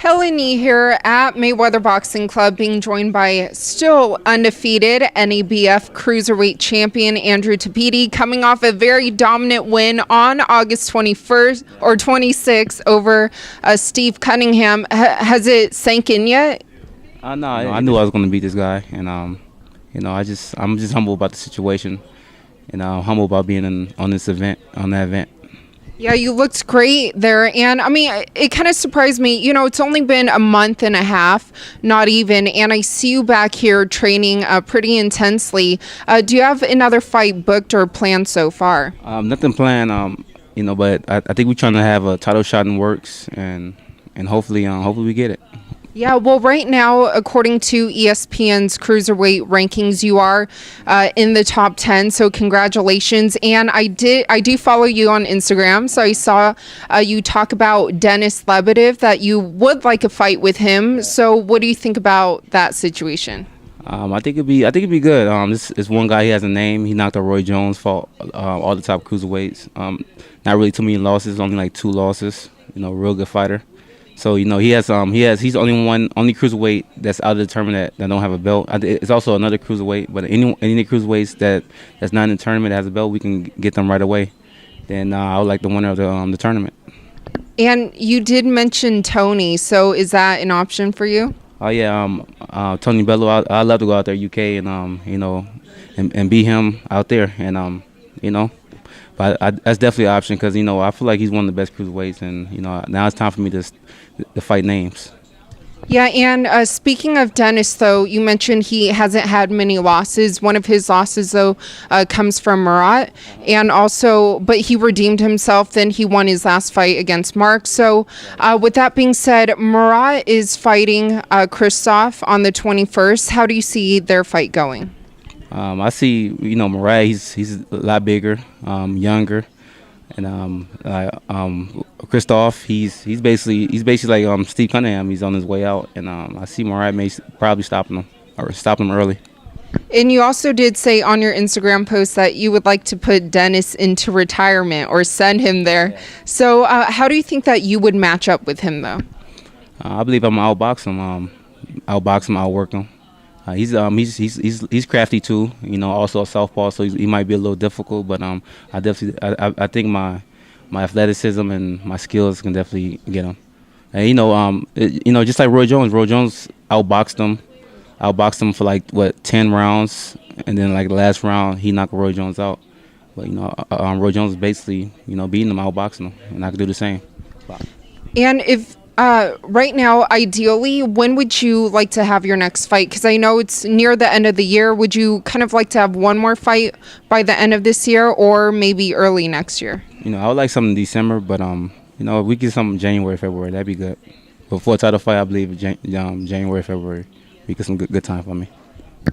Helen Yee here at Mayweather Boxing Club, being joined by still undefeated NABF cruiserweight champion Andrew Tabiti, coming off a very dominant win on August 21st or 26th over Steve Cunningham. Has it sank in yet? No, I knew I was going to beat this guy, and I'm just humble about the situation, and humble about being on that event. Yeah, you looked great there, and I mean, it kind of surprised me. You know, it's only been a month and a half, not even, and I see you back here training pretty intensely. Do you have another fight booked or planned so far? Nothing planned, but I think we're trying to have a title shot in works, and hopefully we get it. Yeah, well, right now, according to ESPN's cruiserweight rankings, you are in the top 10. So congratulations. And I do follow you on Instagram. So I saw you talk about Denis Lebedev, that you would like a fight with him. So what do you think about that situation? I think it'd be good. This one guy, he has a name. He knocked out Roy Jones, fought all the top cruiserweights. Not really too many losses, only like 2 losses. Real good fighter. So he's the only cruiserweight that's out of the tournament that don't have a belt. It's also another cruiserweight, but any cruiserweights that's not in the tournament that has a belt, we can get them right away. Then I would like the winner of the tournament. And you did mention Tony, so is that an option for you? Oh yeah, Tony Bellew. I'd love to go out there, UK, and beat him out there, and But that's definitely an option because, I feel like he's one of the best cruiserweights, and, now it's time for me to fight names. Yeah, and speaking of Denis, though, you mentioned he hasn't had many losses. One of his losses, though, comes from Murat, but he redeemed himself. Then he won his last fight against Mark. So with that being said, Murat is fighting Christoph on the 21st. How do you see their fight going? I see, Murat. He's a lot bigger, younger, and Christoph. He's basically like Steve Cunningham. He's on his way out, and I see Murat may probably stop him early. And you also did say on your Instagram post that you would like to put Denis into retirement or send him there. Yeah. So how do you think that you would match up with him, though? I believe I'm outbox him, outwork him. He's crafty too, also a southpaw, so he might be a little difficult. But I think my athleticism and my skills can definitely get him. And just like Roy Jones outboxed him for like 10 rounds, and then like the last round he knocked Roy Jones out. But Roy Jones is basically beating him, outboxing him, and I could do the same. Wow. And if right now, ideally, when would you like to have your next fight? Because I know it's near the end of the year. Would you kind of like to have one more fight by the end of this year, or maybe early next year? I would like something in December, but if we get something January, February, that'd be good. Before a title fight, I believe January, February, we get some good time for me.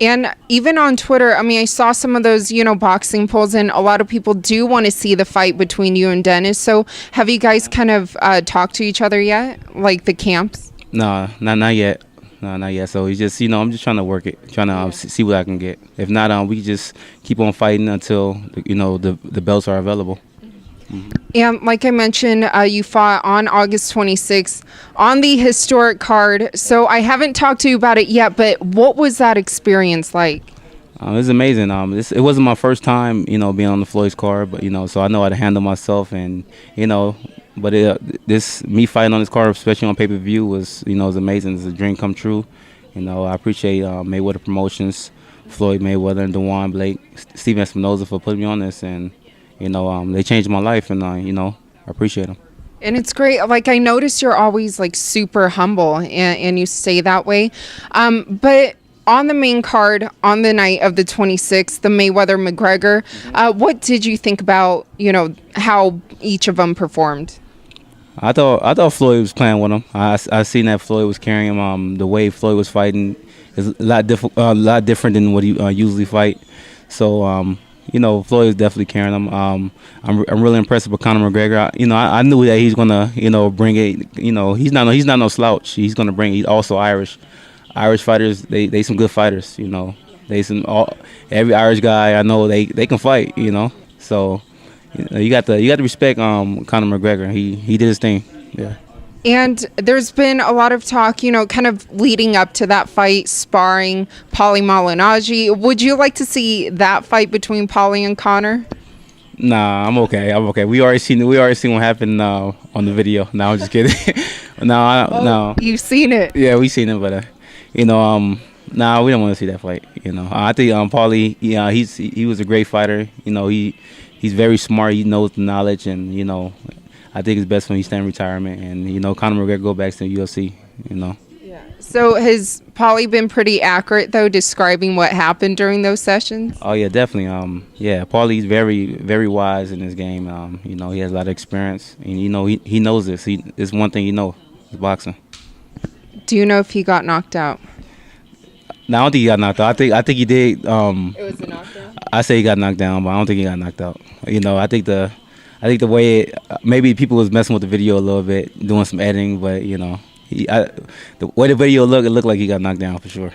And even on Twitter, I mean, I saw some of those, boxing polls, and a lot of people do want to see the fight between you and Denis. So have you guys kind of talked to each other yet, like the camps? No, not yet. No, not yet. So it's just, I'm just trying to work it, trying to see what I can get. If not, we just keep on fighting until, the belts are available. Mm-hmm. And like I mentioned, you fought on August 26th on the historic card. So I haven't talked to you about it yet, but what was that experience like? It was amazing. It wasn't my first time, being on the Floyd's card, but so I know how to handle myself, and but me fighting on this card, especially on pay-per-view, was was amazing. It's a dream come true. I appreciate Mayweather Promotions, Floyd Mayweather, and Dewan Blake, Steve Espinoza for putting me on this, and they changed my life, and I appreciate them. And it's great. Like, I noticed you're always like super humble, and you stay that way. But on the main card, on the night of the 26th, the Mayweather-McGregor, what did you think about, how each of them performed? I thought Floyd was playing with him. I seen that Floyd was carrying him. The way Floyd was fighting is a lot different than what he usually fight. So, Floyd is definitely carrying him. I'm really impressed with Conor McGregor. I knew that he's gonna, bring it. He's not no slouch. He's gonna bring. He's also Irish. Irish fighters, they some good fighters. Every Irish guy I know, they can fight. So, you got to respect Conor McGregor. He did his thing. Yeah. And there's been a lot of talk, kind of leading up to that fight, sparring Paulie Malignaggi. Would you like to see that fight between Paulie and Conor? Nah, I'm okay. We already seen what happened on the video. No, I'm just kidding. No. You've seen it. Yeah, we seen it, but nah, we don't want to see that fight. I think Paulie, he was a great fighter. He's very smart. He knows the knowledge, and I think it's best when he stay in retirement. And Conor McGregor go back to the UFC. Yeah. So has Paulie been pretty accurate though, describing what happened during those sessions? Oh yeah, definitely. Paulie's very, very wise in this game. He has a lot of experience, and he knows this. It's one thing is boxing. Do you know if he got knocked out? No, I don't think he got knocked out. I think he did. It was a knockdown. I say he got knocked down, but I don't think he got knocked out. I think the way maybe people was messing with the video a little bit, doing some editing, but the way the video looked, it looked like he got knocked down for sure.